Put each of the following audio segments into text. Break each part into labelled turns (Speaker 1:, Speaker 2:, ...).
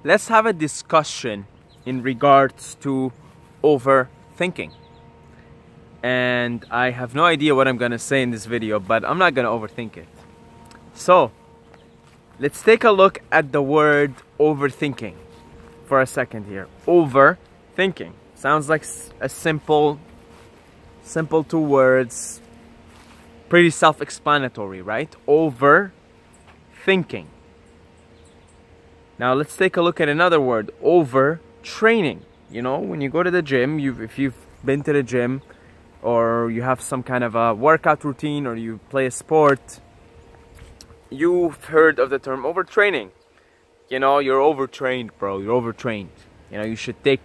Speaker 1: let's have a discussion in regards to overthinking. And I have no idea what I'm gonna say in this video, but I'm not gonna overthink it. So let's take a look at the word overthinking for a second here. Overthinking sounds like a simple two words, pretty self-explanatory, right? Overthinking. Now let's take a look at another word, overtraining. You know, when you go to the gym, if you've been to the gym, or you have some kind of a workout routine, or you play a sport, you've heard of the term overtraining. You know, you're overtrained, bro. You're overtrained. You know, you should take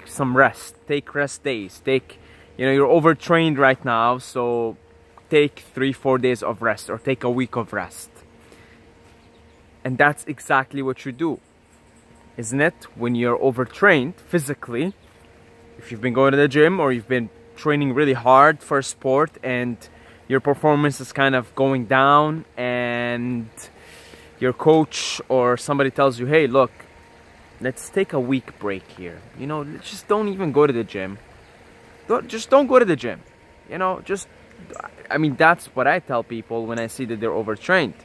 Speaker 1: some rest. Take rest days. You know, you're overtrained right now, so take 3-4 days of rest, or take a week of rest. And that's exactly what you do, isn't it? When you're overtrained physically, if you've been going to the gym, or you've been training really hard for a sport, and your performance is kind of going down, and your coach or somebody tells you, hey, look, let's take a week break here. You know, just don't even go to the gym. Just don't go to the gym. You know, I mean, that's what I tell people when I see that they're overtrained.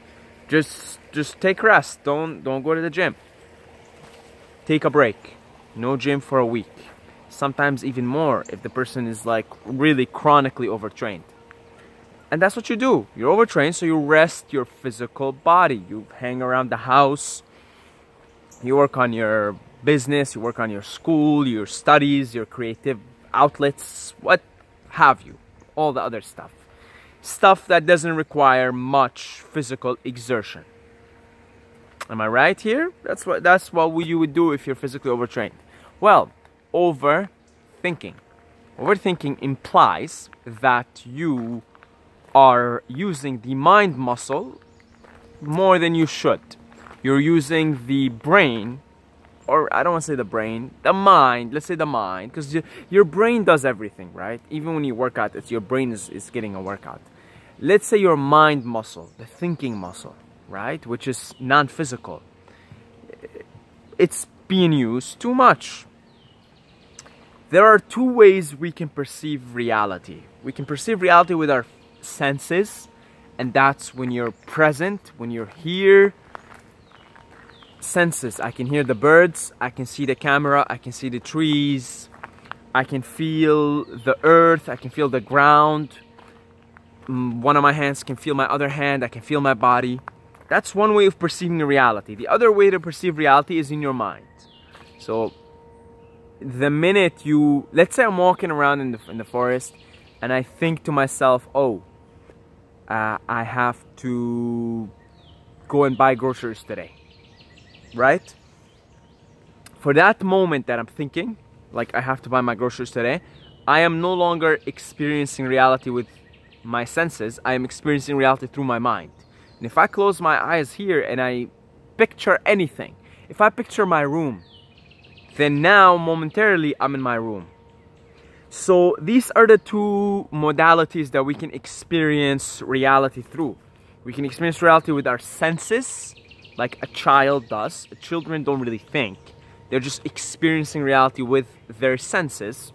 Speaker 1: Just take rest. Don't go to the gym. Take a break. No gym for a week. Sometimes even more if the person is like really chronically overtrained. And that's what you do. You're overtrained, so you rest your physical body. You hang around the house. You work on your business. You work on your school, your studies, your creative outlets, what have you. All the other stuff. Stuff that doesn't require much physical exertion. Am I right here? That's what you would do if you're physically overtrained. Well, overthinking. Overthinking implies that you are using the mind muscle more than you should. You're using the brain, or I don't want to say the brain, the mind. Let's say the mind, because your brain does everything, right? Even when you work out, your brain is getting a workout. Let's say your mind muscle, the thinking muscle, right? Which is non-physical. It's being used too much. There are two ways we can perceive reality. We can perceive reality with our senses, and that's when you're present, when you're here. Senses. I can hear the birds, I can see the camera, I can see the trees, I can feel the earth, I can feel the ground. One of my hands can feel my other hand, I can feel my body. That's one way of perceiving reality. The other way to perceive reality is in your mind. So the minute let's say I'm walking around in the forest, and I think to myself, oh, I have to go and buy groceries today, right? For that moment that I'm thinking, like I have to buy my groceries today, I am no longer experiencing reality with my senses. I am experiencing reality through my mind. And if I close my eyes here and I picture anything, if I picture my room, then now momentarily I'm in my room. So these are the two modalities that we can experience reality through. We can experience reality with our senses, like a child does. Children don't really think. They're just experiencing reality with their senses.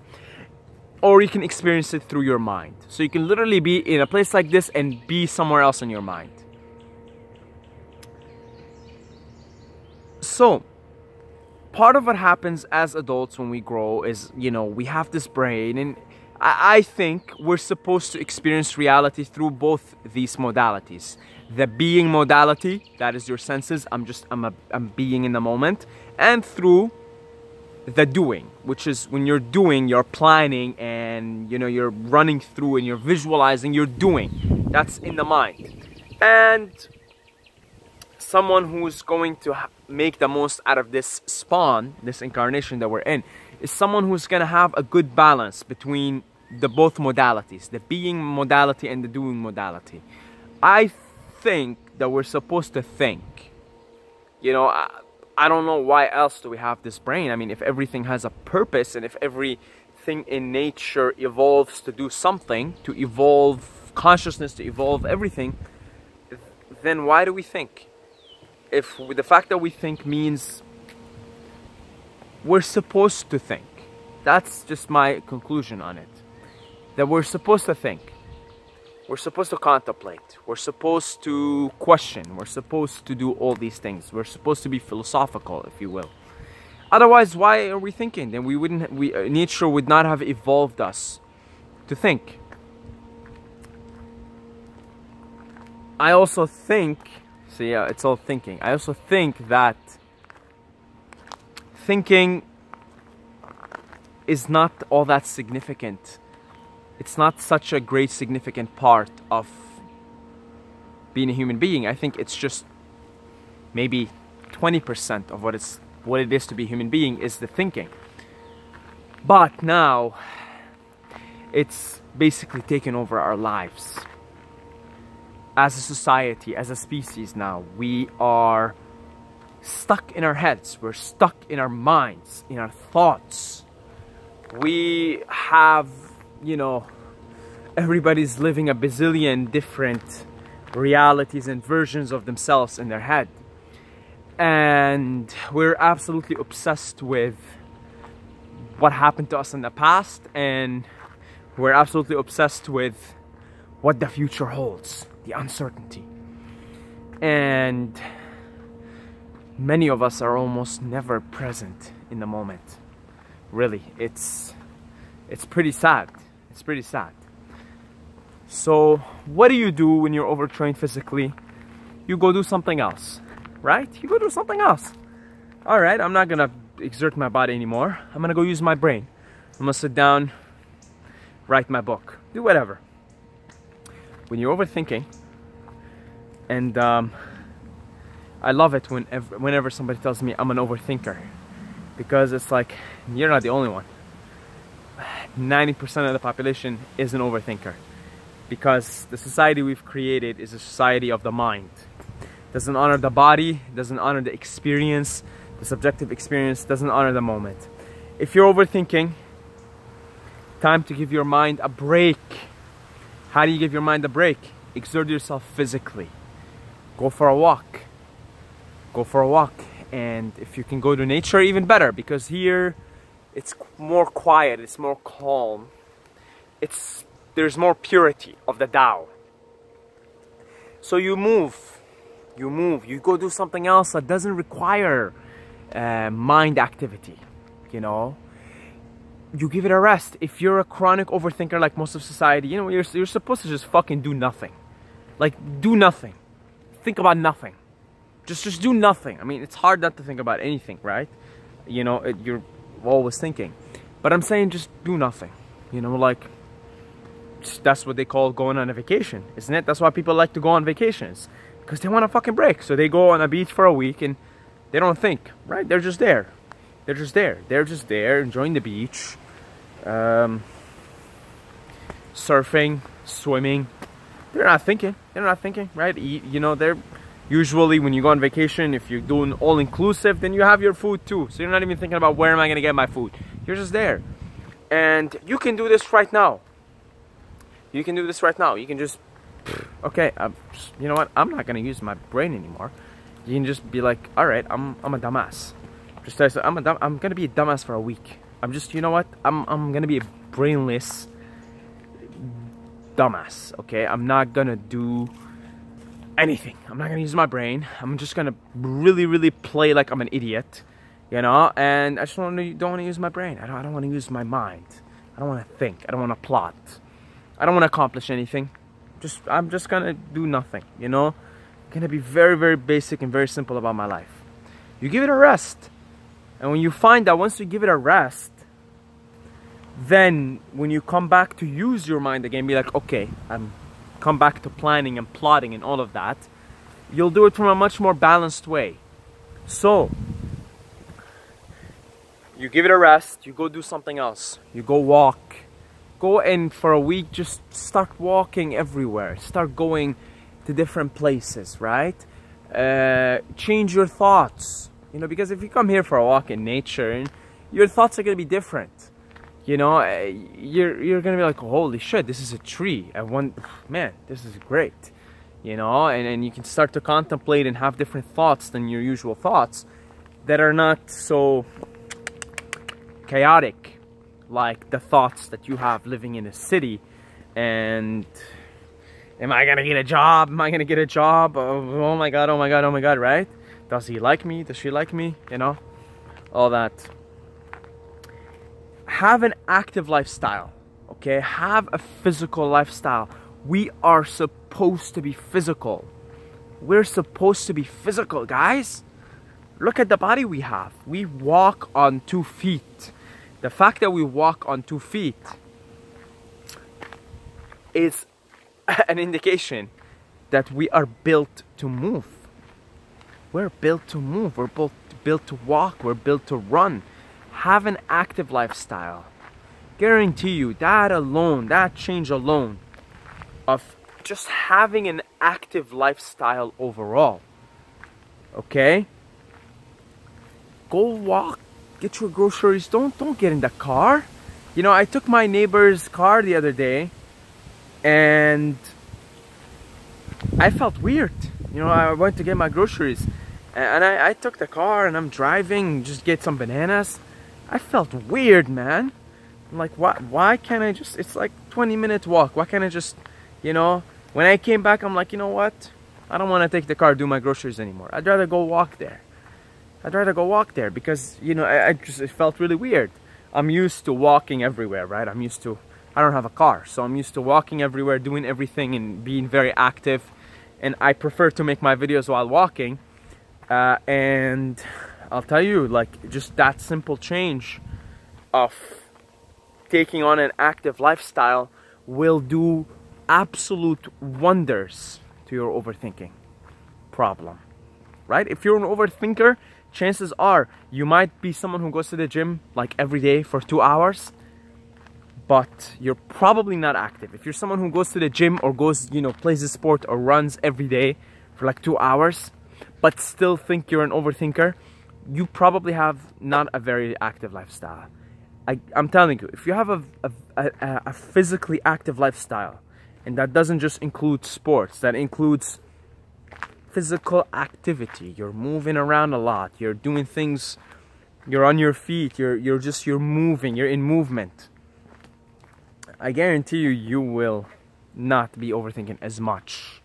Speaker 1: Or you can experience it through your mind. So you can literally be in a place like this and be somewhere else in your mind. So part of what happens as adults when we grow is, you know, we have this brain, and I think we're supposed to experience reality through both these modalities. The being modality, that is your senses, I'm being in the moment, and through the doing, which is when you're doing, you're planning, and you know, you're running through and you're visualizing, you're doing. That's in the mind. And someone who's going to make the most out of this spawn, this incarnation that we're in, is someone who's going to have a good balance between the both modalities, the being modality and the doing modality. I think that we're supposed to think. You know, I don't know why else do we have this brain. I mean, if everything has a purpose, and if everything in nature evolves to do something, to evolve consciousness, to evolve everything, then why do we think? If the fact that we think means we're supposed to think. That's just my conclusion on it. That we're supposed to think. We're supposed to contemplate. We're supposed to question. We're supposed to do all these things. We're supposed to be philosophical, if you will. Otherwise, why are we thinking? Then nature would not have evolved us to think. I also think, so yeah, it's all thinking. I also think that thinking is not all that significant. It's not such a great significant part of being a human being. I think it's just maybe 20% of what it is to be a human being is the thinking. But now it's basically taken over our lives. As a society, as a species now, we are stuck in our heads. We're stuck in our minds, in our thoughts. We have, you know, everybody's living a bazillion different realities and versions of themselves in their head. And we're absolutely obsessed with what happened to us in the past, and we're absolutely obsessed with what the future holds, the uncertainty. And many of us are almost never present in the moment. Really, it's pretty sad. It's pretty sad. So what do you do when you're overtrained physically? You go do something else, right? You go do something else. All right, I'm not gonna exert my body anymore. I'm gonna go use my brain. I'm gonna sit down, write my book, do whatever. When you're overthinking, and I love it whenever somebody tells me I'm an overthinker, because it's like, you're not the only one. 90% of the population is an overthinker, because the society we've created is a society of the mind. Doesn't honor the body, doesn't honor the experience, the subjective experience, doesn't honor the moment. If you're overthinking, time to give your mind a break. How do you give your mind a break? Exert yourself physically. Go for a walk. Go for a walk. And if you can go to nature, even better, because here it's more quiet, it's more calm. There's more purity of the Tao. So you move, you go do something else that doesn't require mind activity, you know. You give it a rest. If you're a chronic overthinker like most of society, you know, you're supposed to just fucking do nothing. Like, do nothing. Think about nothing. Just do nothing. I mean, it's hard not to think about anything, right? You know, you're always thinking. But I'm saying just do nothing. You know, like, that's what they call going on a vacation, isn't it? That's why people like to go on vacations, because they want a fucking break. So they go on a beach for a week and they don't think, right? They're just there. They're just there. They're just there enjoying the beach, surfing, swimming. They're not thinking. They're not thinking, right? You know, they're usually, when you go on vacation, if you're doing all-inclusive, then you have your food too. So you're not even thinking about where am I going to get my food. You're just there. And you can do this right now. You can do this right now. You can just, okay, you know what? I'm not going to use my brain anymore. You can just be like, all right, I'm a dumbass. Just tell yourself, I'm going to be a dumbass for a week. I'm just, you know what? I'm going to be a brainless dumbass, okay? I'm not going to do anything. I'm not going to use my brain. I'm just going to really play like I'm an idiot, you know? And I just don't want to use my brain. I don't want to use my mind. I don't want to think. I don't want to plot. I don't want to accomplish anything. I'm just going to do nothing, you know? I'm going to be very basic and very simple about my life. You give it a rest. And when you find that once you give it a rest, then when you come back to use your mind again, be like, okay, come back to planning and plotting and all of that, you'll do it from a much more balanced way. So, you give it a rest, you go do something else, you go walk. Go in for a week, just start walking everywhere. Start going to different places, right? Change your thoughts. You know, because if you come here for a walk in nature, your thoughts are going to be different. You know, you're going to be like, holy shit, this is a tree. Man, this is great. You know, and you can start to contemplate and have different thoughts than your usual thoughts that are not so chaotic, like the thoughts that you have living in a city. And am I gonna get a job? Am I gonna get a job? Oh my god, oh my god, oh my god, right? Does he like me? Does she like me? You know, all that. Have an active lifestyle, okay? Have a physical lifestyle. We are supposed to be physical. We're supposed to be physical, guys. Look at the body we have. We walk on 2 feet. The fact that we walk on 2 feet is an indication that we are built to move. We're built to move. We're built to walk. We're built to run. Have an active lifestyle. Guarantee you that alone, that change alone of just having an active lifestyle overall, okay? Go walk, get your groceries. Don't get in the car. You know, I took my neighbor's car the other day and I felt weird. You know, I went to get my groceries and I took the car and I'm driving, just get some bananas. I felt weird, man. I'm like, why can't I just, it's like 20-minute walk. Why can't I just, you know, when I came back, I'm like, you know what? I don't want to take the car, do my groceries anymore. I'd rather go walk there. I'd rather go walk there because, you know, it felt really weird. I'm used to walking everywhere, right? I don't have a car, so I'm used to walking everywhere, doing everything and being very active. And I prefer to make my videos while walking. And I'll tell you, like, just that simple change of taking on an active lifestyle will do absolute wonders to your overthinking problem, right? If you're an overthinker, chances are you might be someone who goes to the gym like every day for 2 hours, but you're probably not active. If you're someone who goes to the gym or goes, you know, plays a sport or runs every day for like 2 hours, but still think you're an overthinker, you probably have not a very active lifestyle. I'm telling you, if you have a physically active lifestyle, and that doesn't just include sports, that includes physical activity. You're moving around a lot. You're doing things. You're on your feet. You're moving. You're in movement. I guarantee you, you will not be overthinking as much.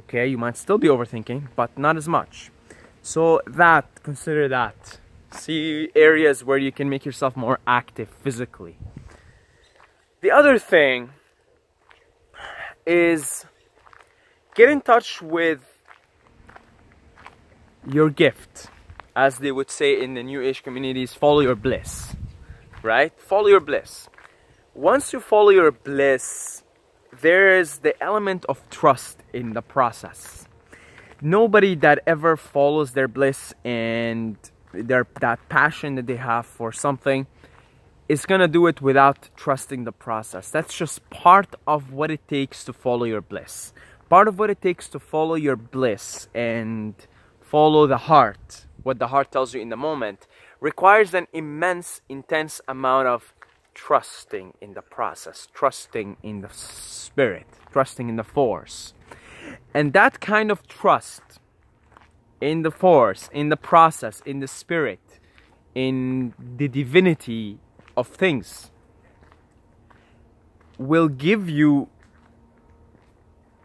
Speaker 1: Okay, you might still be overthinking, but not as much. So consider that. See areas where you can make yourself more active physically. The other thing is get in touch with your gift. As they would say in the New Age communities, follow your bliss, right? Follow your bliss. Once you follow your bliss, there is the element of trust in the process. Nobody that ever follows their bliss and that passion that they have for something is gonna do it without trusting the process. That's just part of what it takes to follow your bliss. Part of what it takes to follow your bliss and follow the heart, what the heart tells you in the moment, requires an immense, intense amount of trusting in the process, trusting in the spirit, trusting in the force. And that kind of trust in the force, in the process, in the spirit, in the divinity of things will give you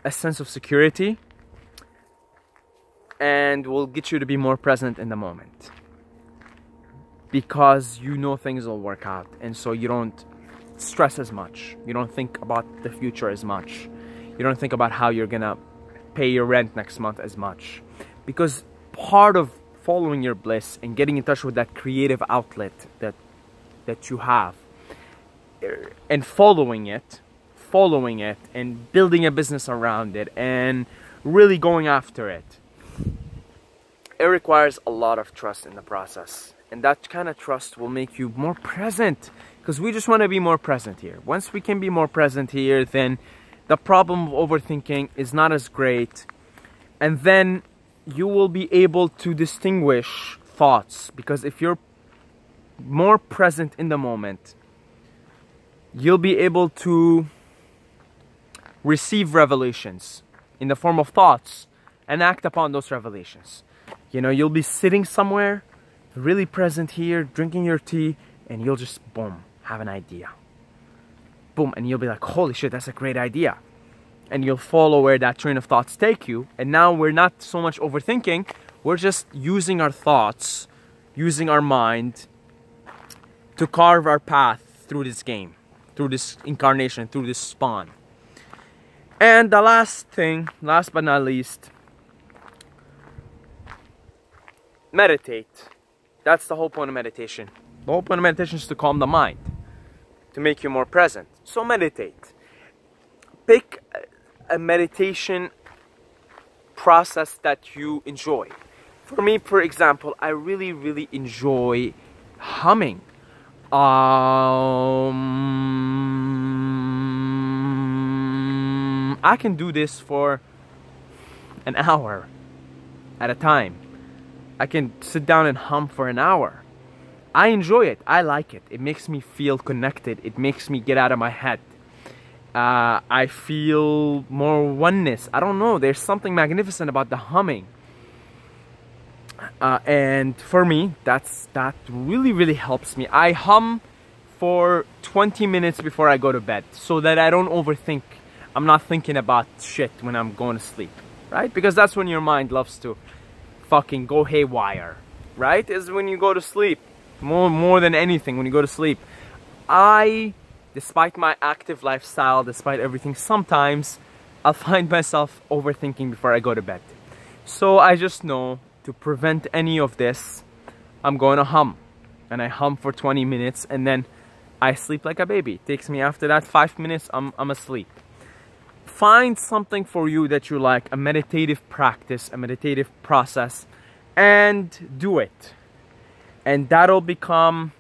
Speaker 1: a sense of security and will get you to be more present in the moment, because you know things will work out, and so you don't stress as much. You don't think about the future as much. You don't think about how you're gonna pay your rent next month as much, because part of following your bliss and getting in touch with that creative outlet that you have, and following it and building a business around it and really going after it, it requires a lot of trust in the process. And that kind of trust will make you more present, because we just want to be more present here. Once we can be more present here, then the problem of overthinking is not as great, and then you will be able to distinguish thoughts, because if you're more present in the moment, you'll be able to receive revelations in the form of thoughts and act upon those revelations. You know, you'll be sitting somewhere really present here, drinking your tea, and you'll just, boom, have an idea. Boom, and you'll be like, holy shit, that's a great idea. And you'll follow where that train of thoughts take you. And now we're not so much overthinking, we're just using our thoughts, using our mind to carve our path through this game, through this incarnation, through this spawn. And the last thing, last but not least, meditate. That's the whole point of meditation. The whole point of meditation is to calm the mind, to make you more present. So meditate. Pick a meditation process that you enjoy. For me, for example, I really enjoy humming. I can do this for an hour at a time. I can sit down and hum for an hour. I enjoy it. I like it. It makes me feel connected. It makes me get out of my head. I feel more oneness. I don't know. There's something magnificent about the humming. And for me, that really helps me. I hum for 20 minutes before I go to bed so that I don't overthink. I'm not thinking about shit when I'm going to sleep, right? Because that's when your mind loves to fucking go haywire, right? Is when you go to sleep. More than anything, when you go to sleep. Despite my active lifestyle, despite everything, sometimes I'll find myself overthinking before I go to bed. So I just know, to prevent any of this, I'm going to hum. And I hum for 20 minutes and then I sleep like a baby. It takes me after that 5 minutes, I'm asleep. Find something for you that you like, a meditative practice, a meditative process, and do it. And that'll become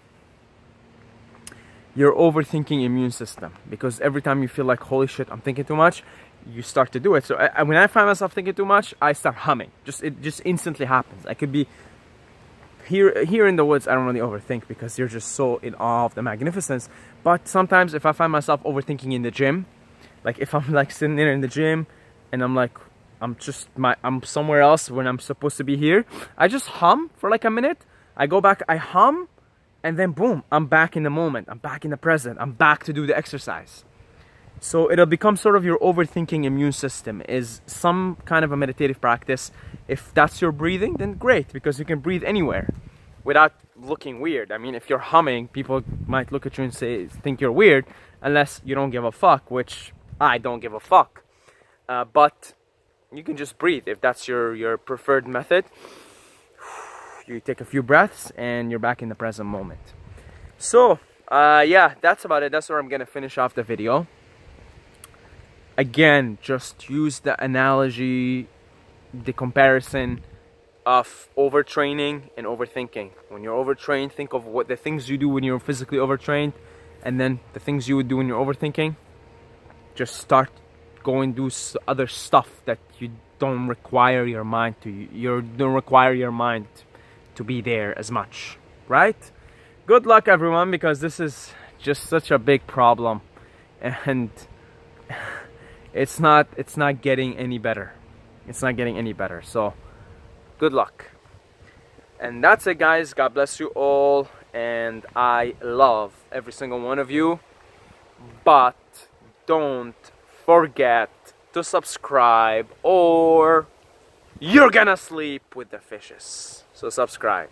Speaker 1: your overthinking immune system. Because every time you feel like, holy shit, I'm thinking too much, you start to do it. So when I find myself thinking too much, I start humming. It just instantly happens. I could be here in the woods. I don't really overthink because you're just so in awe of the magnificence. But sometimes if I find myself overthinking in the gym, like if I'm like sitting there in the gym and I'm like, I'm somewhere else when I'm supposed to be here, I just hum for like a minute. I go back, I hum, and then boom, I'm back in the moment. I'm back in the present. I'm back to do the exercise. So it'll become sort of your overthinking immune system, is some kind of a meditative practice. If that's your breathing, then great, because you can breathe anywhere without looking weird. I mean, if you're humming, people might look at you and think you're weird, unless you don't give a fuck, which I don't give a fuck. But you can just breathe if that's your preferred method. You take a few breaths and you're back in the present moment. So yeah, that's about it. That's where I'm gonna finish off the video. Again, just use the analogy, the comparison of overtraining and overthinking. When you're overtrained, think of what the things you do when you're physically overtrained, and then the things you would do when you're overthinking. Just start going do other stuff that you don't require your mind to. You don't require your mind to be there as much, right? Good luck, everyone, because this is just such a big problem, and it's not getting any better. It's not getting any better. So good luck. And that's it, guys. God bless you all, and I love every single one of you. But don't forget to subscribe or you're gonna sleep with the fishes. So subscribe.